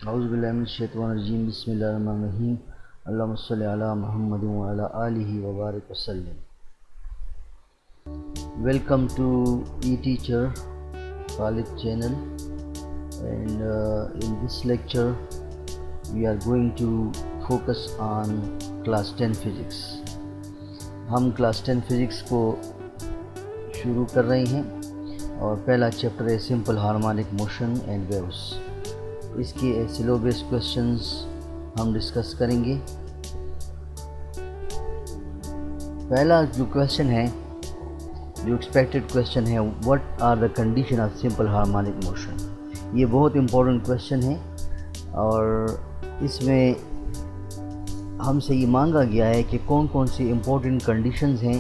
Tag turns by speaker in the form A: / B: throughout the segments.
A: اعوذ باللہ من الشیطان الرجیم بسم اللہ الرحمن الرحیم اللہم صلی علی محمد وعلی آلہ وبارک وسلم. Welcome to eTeacher Khalid channel, and in this lecture we are going to focus on class 10 physics. ہم کلاس 10 فزکس کو شروع کر رہے ہیں اور پہلا چیپٹر ہے simple harmonic motion and waves. اس کے سیلوبس کوشچنز ہم ڈسکس کریں گے. پہلا جو کوشچن ہے، جو ایکسپیکٹڈ کوشچن ہے، what are the condition of simple harmonic motion. یہ بہت امپورٹنٹ کوشچن ہے اور اس میں ہم سے یہ مانگا گیا ہے کہ کون کون سی امپورٹنٹ کنڈیشنز ہیں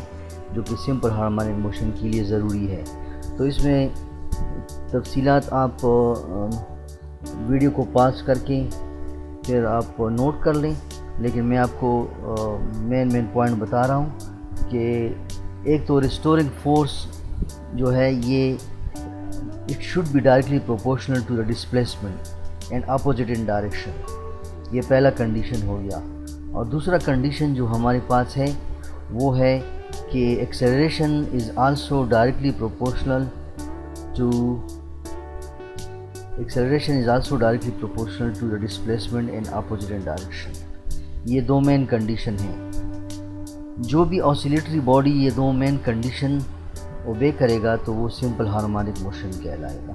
A: جو کہ سمپل ہارمونک موشن کے لیے ضروری ہے. تو اس میں تفصیلات آپ ویڈیو کو پاس کر کے پھر آپ نوٹ کر لیں، لیکن میں آپ کو مین پوائنٹ بتا رہا ہوں کہ ایک تو ریسٹورنگ فورس جو ہے یہ it should be directly proportional to the displacement and opposite in direction. یہ پہلا کنڈیشن ہو گیا. اور دوسرا کنڈیشن جو ہمارے پاس ہے وہ ہے کہ acceleration is also directly proportional to the displacement in opposite in direction. یہ دو مین کنڈیشن ہیں. جو بھی آسیلیٹری باڈی یہ دو مین کنڈیشن اوبے کرے گا تو وہ سمپل ہارمونک موشن کہلائے گا.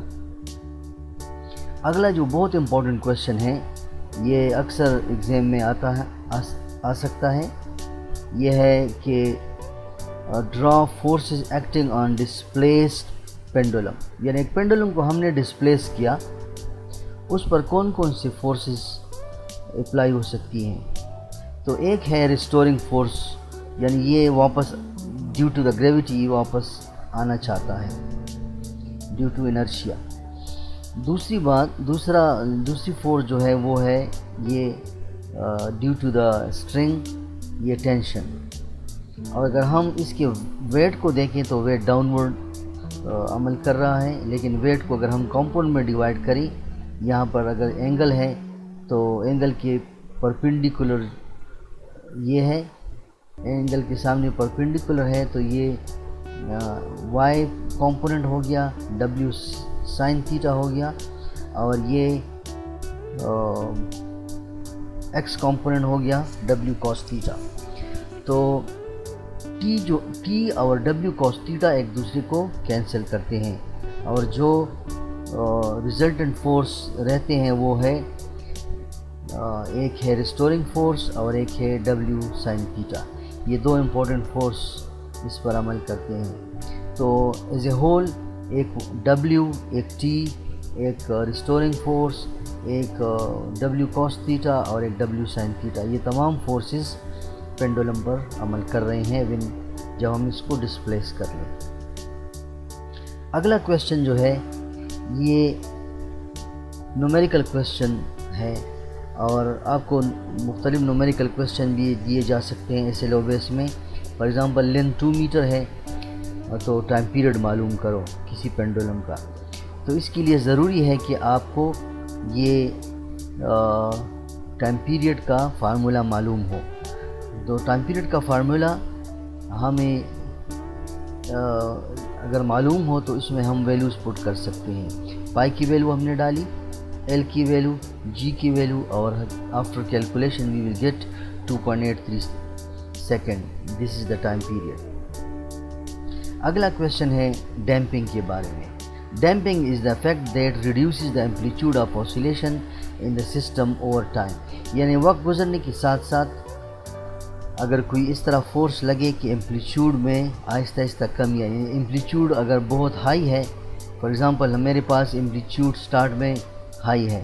A: اگلا جو بہت امپورٹنٹ کوشچن ہے، یہ اکثر ایگزام میں آ سکتا ہے، یہ ہے کہ draw forces acting on displaced pendulum. یعنی ایک پینڈولم کو ہم نے ڈسپلیس کیا، اس پر کون کون سے فورسز اپلائی ہو سکتی ہیں. تو ایک ہے ریسٹورنگ فورس، یعنی یہ واپس ڈیو ٹو دا گریویٹی واپس آنا چاہتا ہے ڈیو ٹو انرشیا. دوسری فورس جو ہے وہ ہے یہ ڈیو ٹو دا اسٹرنگ، یہ ٹینشن. اور اگر ہم اس کے ویٹ کو دیکھیں تو ویٹ ڈاؤنورڈ عمل کر رہا ہے، لیکن ویٹ کو اگر ہم کمپاؤنڈ میں ڈیوائڈ کریں، یہاں پر اگر اینگل ہے تو اینگل کے پرپینڈیکولر یہ ہے، اینگل کے سامنے پرپینڈیکولر ہے تو یہ وائی کمپوننٹ ہو گیا، ڈبلیو سائن تھیٹا ہو گیا، اور یہ ایکس کمپوننٹ ہو گیا ڈبلیو کاس تھیٹا. تو ٹی اور ڈبلیو کاس تھیٹا ایک دوسرے کو کینسل کرتے ہیں، اور جو ریزلٹنٹ فورس رہتے ہیں وہ ہے ایک ہے ریسٹورنگ فورس اور ایک ہے ڈبلیو سائن تھیٹا. یہ دو امپورٹنٹ فورس اس پر عمل کرتے ہیں. تو ایز اے ہول ایک ڈبلیو، ایک ٹی، ایک ریسٹورنگ فورس، ایک ڈبلیو کاس تھیٹا اور ایک ڈبلیو سائن تھیٹا، یہ تمام فورسز پینڈولم پر عمل کر رہے ہیں جب ہم اس کو ڈسپلیس کر لیں. اگلا کویسچن جو ہے یہ نومیریکل کویسچن ہے، اور آپ کو مختلف نومیریکل کویسچن بھی دیے جا سکتے ہیں ایسے لوبیس میں. فار ایگزامپل لینتھ 2 میٹر ہے تو ٹائم پیریڈ معلوم کرو کسی پینڈولم کا. تو اس کے لیے ضروری ہے کہ آپ کو یہ ٹائم پیریڈ کا فارمولا معلوم ہو. تو ٹائم پیریڈ کا فارمولا ہمیں اگر معلوم ہو تو اس میں ہم ویلیوز پٹ کر سکتے ہیں. پائی کی ویلیو ہم نے ڈالی، ایل کی ویلیو، جی کی ویلیو، اور after calculation we will get 2.83 second. This is the time period. اگلا کویسچن ہے ڈیمپنگ کے بارے میں. Damping is the effect that reduces the amplitude of oscillation in the system over time. یعنی وقت گزرنے کے ساتھ ساتھ اگر کوئی اس طرح فورس لگے کہ ایمپلیٹیوڈ میں آہستہ آہستہ کمی آئی، یعنی ایمپلیٹیوڈ اگر بہت ہائی ہے، فار ایگزامپل میرے پاس ایمپلیٹیوڈ سٹارٹ میں ہائی ہے،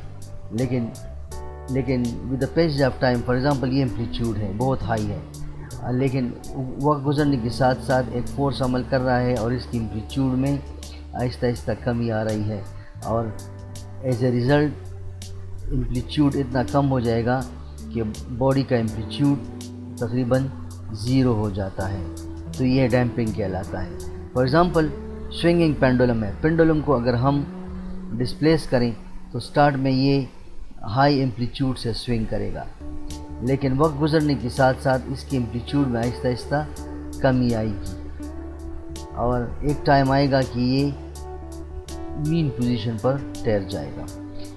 A: لیکن with the passage of time, for example یہ ایمپلیٹیوڈ ہے بہت ہائی ہے، لیکن وقت گزرنے کے ساتھ ساتھ ایک فورس عمل کر رہا ہے اور اس کی ایمپلیٹیوڈ میں آہستہ آہستہ کمی آ رہی ہے، اور ایز اے ریزلٹ ایمپلیٹیوڈ اتنا کم ہو جائے گا کہ باڈی کا ایمپلیٹیوڈ تقریباً 0 ہو جاتا ہے. تو یہ ڈیمپنگ کہلاتا ہے. فار ایگزامپل سوئنگنگ پینڈولم ہے. پینڈولم کو اگر ہم ڈسپلیس کریں تو سٹارٹ میں یہ ہائی ایمپلیٹیوڈ سے سوئنگ کرے گا، لیکن وقت گزرنے کے ساتھ ساتھ اس کی ایمپلیٹیوڈ میں آہستہ آہستہ کمی آئے گی، اور ایک ٹائم آئے گا کہ یہ مین پوزیشن پر ٹھہر جائے گا۔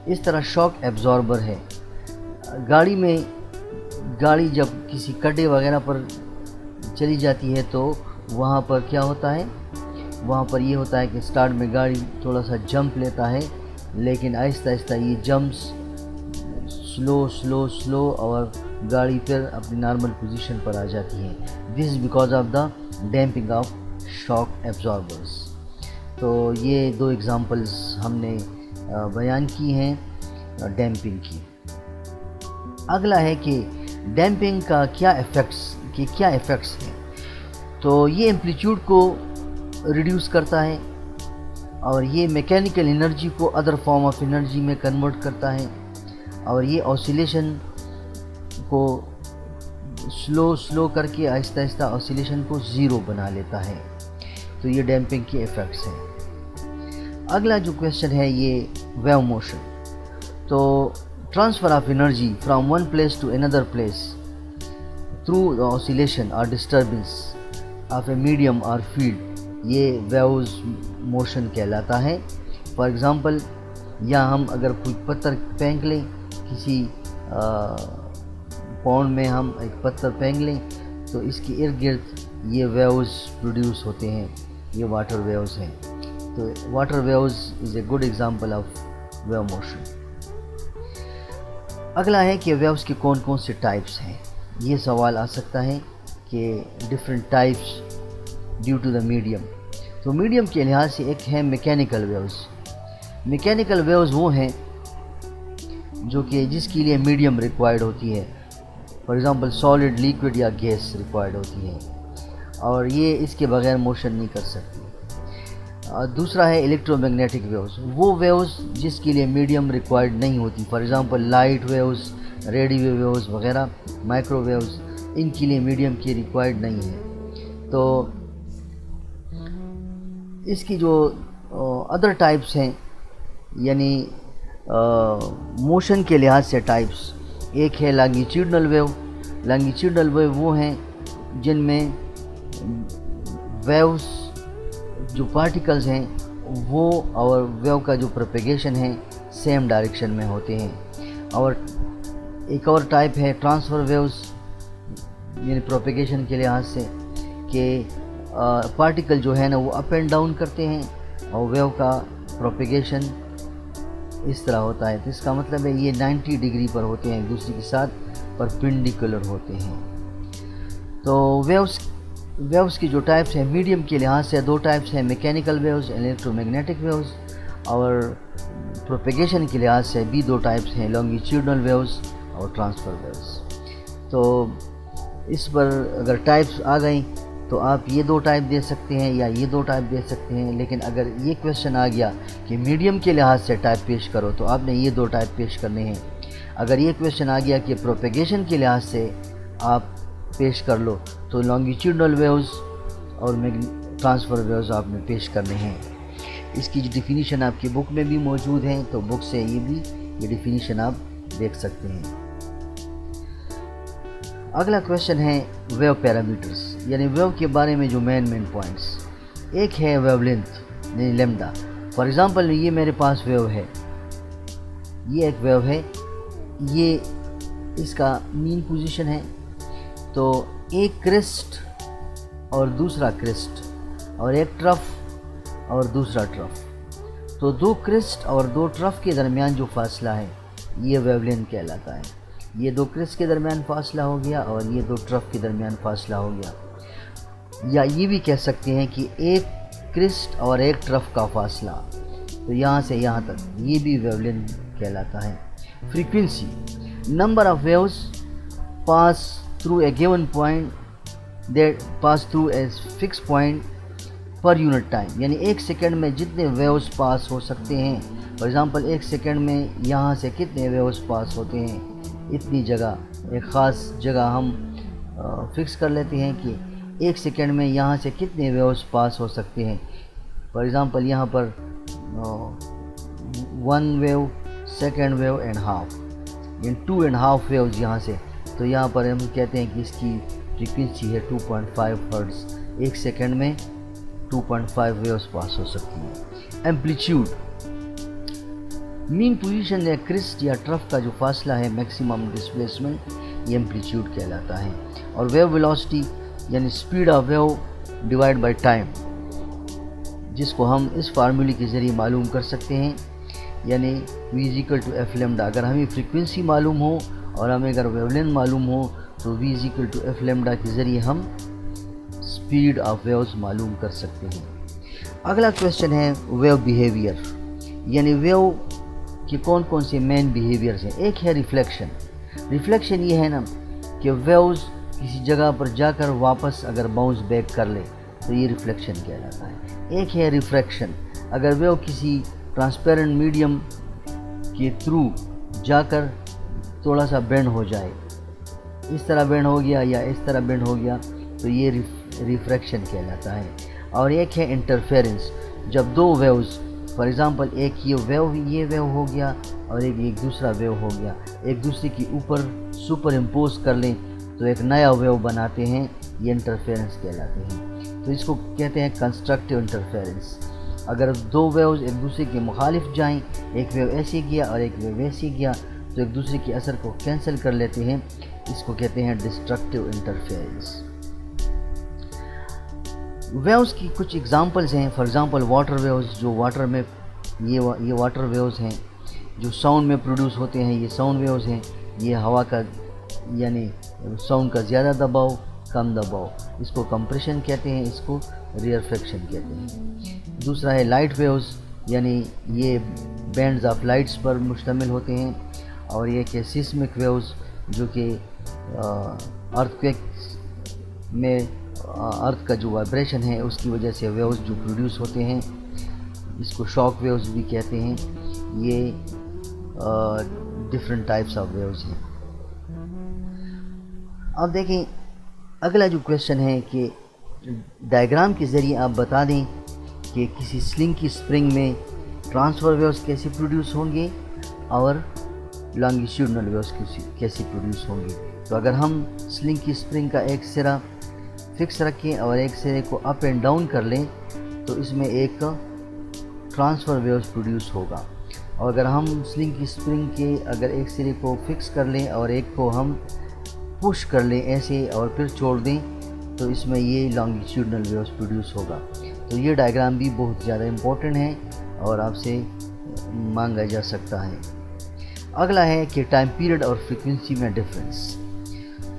A: اس طرح شاک ایبزاربر ہے۔ گاڑی جب کسی کڈے وغیرہ پر چلی جاتی ہے تو وہاں پر کیا ہوتا ہے، وہاں پر یہ ہوتا ہے کہ سٹارٹ میں گاڑی تھوڑا سا جمپ لیتا ہے، لیکن آہستہ آہستہ یہ جمپس سلو اور گاڑی پھر اپنی نارمل پوزیشن پر آ جاتی ہے۔ This is because of the damping of shock absorbers. تو یہ دو ایگزامپلز ہم نے بیان کی ہیں ڈیمپنگ کی۔ اگلا ہے کہ ڈیمپنگ کا کیا ایفیکٹس ہیں۔ تو یہ ایمپلیٹیوڈ کو ریڈیوس کرتا ہے، اور یہ میکینیکل انرجی کو ادر فارم آف انرجی میں کنورٹ کرتا ہے، اور یہ آسیلیشن کو سلو کر کے آہستہ آہستہ آسیلیشن کو زیرو بنا لیتا ہے۔ تو یہ ڈیمپنگ کے ایفیکٹس ہیں۔ اگلا جو کویشچن ہے یہ ویو موشن۔ تو transfer of energy from one place to another place through the oscillation اور ڈسٹربنس آف اے میڈیم اور فیلڈ، یہ ویوز موشن کہلاتا ہے۔ فار ایگزامپل، یا ہم اگر کوئی پتھر پھینک لیں، کسی پونڈ میں ہم ایک پتھر پھینک لیں تو اس کے ارد گرد یہ ویوز پروڈیوس ہوتے ہیں، یہ واٹر ویوز ہیں۔ تو water waves is a good example of wave motion. اگلا ہے کہ ویوز کے کون کون سے ٹائپس ہیں۔ یہ سوال آ سکتا ہے کہ different types due to the medium. تو میڈیم کے لحاظ سے ایک ہے میکینیکل ویوز۔ میکینیکل ویوز وہ ہیں جو کہ جس کے لیے میڈیم ریکوائرڈ ہوتی ہے، فار ایگزامپل سالڈ، لیکوڈ یا گیس ریکوائرڈ ہوتی ہے، اور یہ اس کے بغیر موشن نہیں کر سکتی۔ دوسرا ہے الیکٹرو میگنیٹک ویوز، وہ ویوز جس کے لیے میڈیم ریکوائرڈ نہیں ہوتی، for example light waves, radio waves وغیرہ، مائکرو ویوز، ان کے لیے میڈیم کی ریکوائرڈ نہیں ہے۔ تو اس کی جو ادر ٹائپس ہیں، یعنی موشن کے لحاظ سے ٹائپس، ایک ہے لانگیٹیوڈنل ویو۔ لانگیٹیوڈنل ویو وہ ہیں جن میں ویوز جو پارٹیکلز ہیں وہ اور ویو کا جو پروپیگیشن ہے سیم ڈائریکشن میں ہوتے ہیں۔ اور ایک اور ٹائپ ہے ٹرانسفر ویوز، یعنی پروپیگیشن کے لحاظ سے کہ پارٹیکل جو ہے نا وہ اپ اینڈ ڈاؤن کرتے ہیں، اور ویو کا پروپیگیشن اس طرح ہوتا ہے۔ تو اس کا مطلب ہے یہ 90 ڈگری پر ہوتے ہیں، ایک دوسرے کے ساتھ پرپینڈیکولر ہوتے ہیں۔ تو ویوز کی جو ٹائپس ہیں میڈیم کے لحاظ سے دو ٹائپس ہیں، mechanical waves, electromagnetic waves, اور پروپیگیشن کے لحاظ سے بھی دو ٹائپس ہیں، لانگیٹیوڈنل ویوز اور ٹرانسفر ویوز۔ تو اس پر اگر ٹائپس آ گئیں تو آپ یہ دو ٹائپ دے سکتے ہیں یا یہ دو ٹائپ دے سکتے ہیں، لیکن اگر یہ کویشچن آ گیا کہ میڈیم کے لحاظ سے ٹائپ پیش کرو تو آپ نے یہ دو ٹائپ پیش کرنے ہیں۔ اگر یہ کویشچن آ گیا کہ پروپیگیشن کے لحاظ سے آپ پیش کر لو تو لانگیٹیوڈنل ویوز اور ٹرانسفر ویوز آپ نے پیش کرنے ہیں۔ اس کی جو ڈیفینیشن آپ کی بک میں بھی موجود ہیں، تو بک سے یہ ڈیفینیشن آپ دیکھ سکتے ہیں۔ اگلا کویشچن ہے ویو پیرامیٹرز، یعنی ویو کے بارے میں جو مین پوائنٹس۔ ایک ہے ویو لینتھ یعنی لیمڈا۔ فار ایگزامپل یہ میرے پاس ویو ہے، یہ ایک ویو ہے، یہ اس کا مین پوزیشن ہے۔ تو ایک کرسٹ اور دوسرا کرسٹ، اور ایک ٹرف اور دوسرا ٹرف، تو دو کرسٹ اور دو ٹرف کے درمیان جو فاصلہ ہے یہ ویو لینتھ کہلاتا ہے۔ یہ دو کرسٹ کے درمیان فاصلہ ہو گیا اور یہ دو ٹرف کے درمیان فاصلہ ہو گیا، یا یہ بھی کہہ سکتے ہیں کہ ایک کرسٹ اور ایک ٹرف کا فاصلہ، تو یہاں سے یہاں تک، یہ بھی ویو لینتھ کہلاتا ہے۔ Frequency, number of waves pass through a given point that pass through a fixed point per unit time، یعنی ایک سیکنڈ میں جتنے ویوز پاس ہو سکتے ہیں۔ فار ایگزامپل ایک سیکنڈ میں یہاں سے کتنے ویوز پاس ہوتے ہیں، اتنی جگہ، ایک خاص جگہ ہم فکس کر لیتے ہیں کہ ایک سیکنڈ میں یہاں سے کتنے ویوز پاس ہو سکتے ہیں۔ فار ایگزامپل یہاں پر 1 wave, second wave and half, یعنی 2.5 ویوز یہاں سے، تو یہاں پر ہم کہتے ہیں کہ اس کی فریکوینسی ہے 2.5 ہرٹز، ایک سیکنڈ میں 2.5 ویوز پاس ہو سکتی ہیں۔ ایمپلیٹیوڈ، مین پوزیشن یا کرسٹ یا ٹرف کا جو فاصلہ ہے میکسیمم ڈسپلیسمنٹ، یہ ایمپلیٹیوڈ کہلاتا ہے۔ اور ویو ویلوسٹی یعنی speed of wave divide by time, جس کو ہم اس فارمولے کے ذریعے معلوم کر سکتے ہیں، یعنی v = f لیمڈا۔ اگر ہمیں فریکوینسی معلوم ہو اور ہمیں اگر ویو لینتھ معلوم ہو تو v = f لیمڈا کے ذریعے ہم اسپیڈ آف ویوز معلوم کر سکتے ہیں۔ اگلا کویشچن ہے ویو بیہیویئر، یعنی ویو کے کون کون سے مین بیہیویئرز ہیں۔ ایک ہے ریفلیکشن۔ ریفلیکشن یہ ہے نا کہ ویوز کسی جگہ پر جا کر واپس اگر باؤنس بیک کر لے تو یہ ریفلیکشن کہلاتا ہے۔ ایک ہے ریفریکشن، اگر ویو کسی ٹرانسپیرنٹ میڈیم کے تھرو جا کر تھوڑا سا بینڈ ہو جائے، اس طرح بینڈ ہو گیا یا اس طرح بینڈ ہو گیا تو یہ ریفریکشن کہلاتا ہے۔ اور ایک ہے انٹرفیرنس، جب دو ویوز فار ایگزامپل ایک یہ ویو ہو گیا اور ایک دوسرا ویو ہو گیا، ایک دوسرے کے اوپر سپر امپوز کر لیں تو ایک نیا ویو بناتے ہیں، یہ انٹرفیرنس کہلاتے ہیں۔ تو اس کو کہتے ہیں کنسٹرکٹیو انٹرفیرنس۔ اگر دو ویوز ایک دوسرے کے مخالف جائیں، ایک ویو ایسے گیا اور ایک ویو ویسے گیا تو ایک دوسرے کے اثر کو کینسل کر لیتے ہیں، اس کو کہتے ہیں ڈسٹرکٹیو انٹرفیرنس۔ ویوز کی کچھ ایگزامپلز ہیں، فار ایگزامپل واٹر ویوز، جو واٹر میں یہ واٹر ویوز ہیں جو ساؤنڈ میں پروڈیوس ہوتے ہیں، یہ ساؤنڈ ویوز ہیں۔ یہ ہوا کا یعنی ساؤنڈ کا زیادہ دباؤ کم دباؤ، اس کو کمپریشن کہتے ہیں، اس کو ریئرفیکشن کہتے ہیں۔ دوسرا ہے لائٹ ویوز، یعنی یہ بینڈز آف لائٹس پر مشتمل ہوتے ہیں۔ اور یہ کہ سیسمک ویوز، جو کہ ارتھ کویکس میں ارتھ کا جو وائبریشن ہے اس کی وجہ سے ویوز جو پروڈیوس ہوتے ہیں، اس کو شاک ویوز بھی کہتے ہیں۔ یہ ڈفرینٹ ٹائپس آف ویوز ہیں۔ اب دیکھیں اگلا جو کویشچن ہے کہ ڈائیگرام کے ذریعے آپ بتا دیں کہ کسی سلنگ کی سپرنگ میں ٹرانسفر ویوز کیسے پروڈیوس ہوں گے اور لانگیٹیوڈنل ویوز کیسے پروڈیوس ہوں گے۔ تو اگر ہم سلنگ کی سپرنگ کا ایک سرا فکس رکھیں اور ایک سرے کو اپ اینڈ ڈاؤن کر لیں تو اس میں ایک ٹرانسفر ویوز پروڈیوس ہوگا۔ اور اگر ہم سلنگ کی سپرنگ کے اگر ایک سرے کو فکس کر لیں اور ایک کو ہم پش کر لیں ایسے اور پھر چھوڑ دیں تو اس میں یہ لانگیٹیوڈنل ویوز پروڈیوس ہوگا۔ تو یہ ڈائیگرام بھی بہت زیادہ امپورٹنٹ ہے اور آپ سے مانگا جا سکتا ہے۔ اگلا ہے کہ ٹائم پیریڈ اور فریکوینسی میں ڈفرینس۔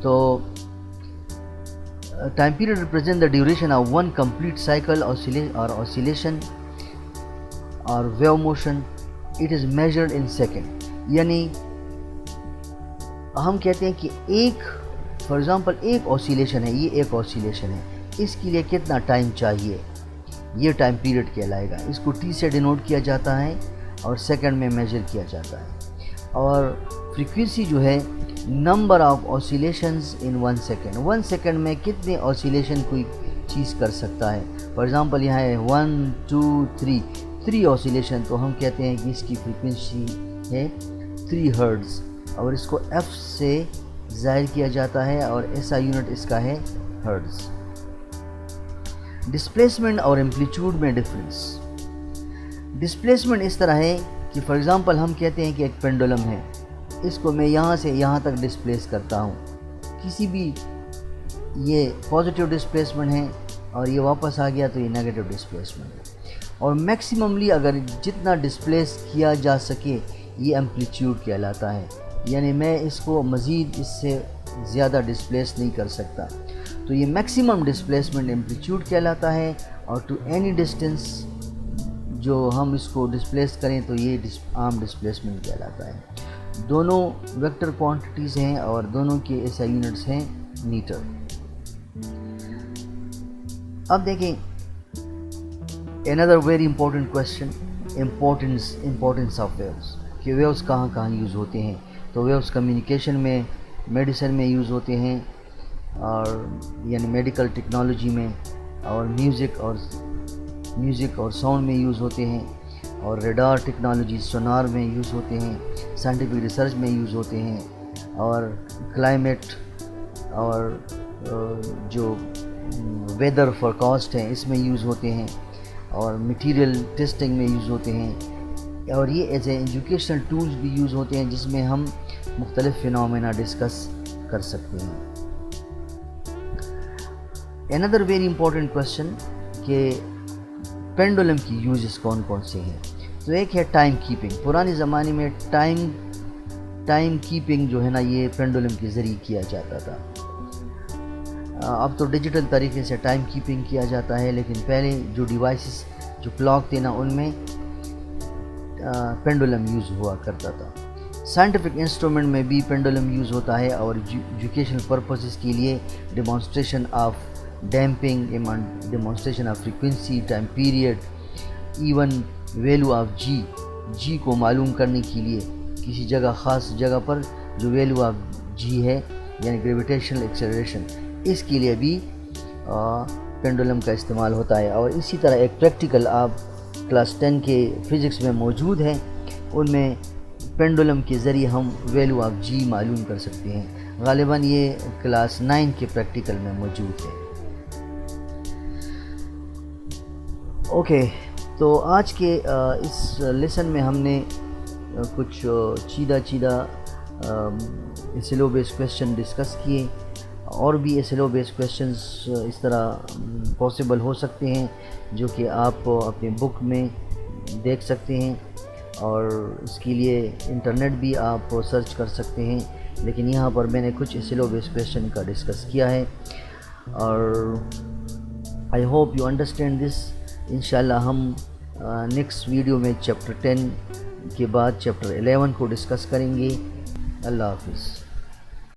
A: تو time period represent the duration of one complete cycle اور oscillation اور wave motion, it is measured in second. یعنی ہم کہتے ہیں کہ ایک فار ایگزامپل ایک oscillation ہے، یہ ایک oscillation ہے، اس کے لیے کتنا ٹائم چاہیے، یہ ٹائم پیریڈ کہلائے گا۔ اس کو ٹی سے ڈینوٹ کیا جاتا ہے اور سیکنڈ میں میجر کیا جاتا ہے۔ اور فریکوینسی جو ہے number of oscillations in 1 second, 1 second میں کتنے oscillation کوئی چیز کر سکتا ہے۔ فار ایگزامپل یہاں ہے 1 2 3 oscillation، تو ہم کہتے ہیں کہ اس کی فریکوینسی ہے 3 ہرٹز اور اس کو ایف سے ظاہر کیا جاتا ہے اور ایسا یونٹ اس کا ہے ہرٹز۔ ڈسپلیسمنٹ اور ایمپلیٹیوڈ میں ڈفرینس۔ ڈسپلیسمنٹ اس طرح ہے کہ فار ایگزامپل ہم کہتے ہیں کہ ایک پینڈولم ہے، اس کو میں یہاں سے یہاں تک ڈسپلیس کرتا ہوں، کسی بھی یہ پازیٹیو ڈسپلیسمنٹ ہے اور یہ واپس آ گیا تو یہ نیگیٹو ڈسپلیسمنٹ ہے۔ اور میکسیمملی اگر جتنا ڈسپلیس کیا جا سکے یہ ایمپلیٹیوڈ کہلاتا ہے، یعنی میں اس کو مزید اس سے زیادہ ڈسپلیس نہیں کر سکتا، تو یہ میکسیمم ڈسپلیسمنٹ ایمپلیٹیوڈ کہلاتا ہے۔ اور ٹو اینی ڈسٹینس جو ہم اس کو ڈسپلیس کریں تو یہ عام ڈسپلیسمنٹ کہلاتا ہے۔ دونوں ویکٹر کوانٹیٹیز ہیں اور دونوں کے ایسا یونٹس ہیں میٹر۔ اب دیکھیں another very important question، importance of waves، کہ ویوز کہاں کہاں یوز ہوتے ہیں۔ تو ویوز کمیونیکیشن میں، میڈیسن میں یوز ہوتے ہیں اور یعنی میڈیکل ٹیکنالوجی میں، اور میوزک اور ساؤنڈ میں یوز ہوتے ہیں۔ اور ریڈار ٹیکنالوجی سونار میں یوز ہوتے ہیں، سائنٹیفک ریسرچ میں یوز ہوتے ہیں، اور کلائمیٹ اور جو ویدر فورکاسٹ ہیں اس میں یوز ہوتے ہیں، اور مٹیریل ٹیسٹنگ میں یوز ہوتے ہیں، اور یہ ایز اے ایجوکیشنل ٹولز بھی یوز ہوتے ہیں جس میں ہم مختلف فینومینا ڈسکس کر سکتے ہیں۔ another very important question کہ پینڈولم کی یوزز کون کون سے ہیں؟ تو ایک ہے ٹائم کیپنگ۔ پرانے زمانے میں ٹائم کیپنگ جو ہے نا یہ پینڈولم کے ذریعے کیا جاتا تھا۔ اب تو ڈیجیٹل طریقے سے ٹائم کیپنگ کیا جاتا ہے، لیکن پہلے جو ڈیوائسز جو کلاک تھے نا ان میں پینڈولم یوز ہوا کرتا تھا۔ سائنٹیفک انسٹرومنٹ میں بھی پینڈولم یوز ہوتا ہے، اور ایجوکیشنل پرپسز کے لیے demonstration of damping, demonstration of frequency, time period, even value of g کو معلوم کرنے کے لیے کسی جگہ خاص جگہ پر جو ویلو آف جی ہے یعنی گریویٹیشنل ایکسلریشن، اس کے لیے بھی پینڈولم کا استعمال ہوتا ہے۔ اور اسی طرح ایک پریکٹیکل آپ کلاس 10 کے فزکس میں موجود ہیں، ان میں پینڈولم کے ذریعے ہم ویلو آف جی معلوم کر سکتے ہیں۔ غالباً یہ کلاس 9 کے پریکٹیکل میں موجود ہے۔ اوکے، تو آج کے اس لیسن میں ہم نے کچھ چیدہ ایسلو بیس کویسچن ڈسکس کیے، اور بھی ایسلو بیس کویسچنز اس طرح پاسبل ہو سکتے ہیں جو کہ آپ اپنے بک میں دیکھ سکتے ہیں، اور اس کے لیے انٹرنیٹ بھی آپ سرچ کر سکتے ہیں، لیکن یہاں پر میں نے کچھ ایسلو بیس کویسچن کا ڈسکس کیا ہے، اور I hope you understand this. انشاءاللہ ہم نیکسٹ ویڈیو میں چیپٹر 10 کے بعد چیپٹر 11 کو ڈسکس کریں گے۔ اللہ حافظ۔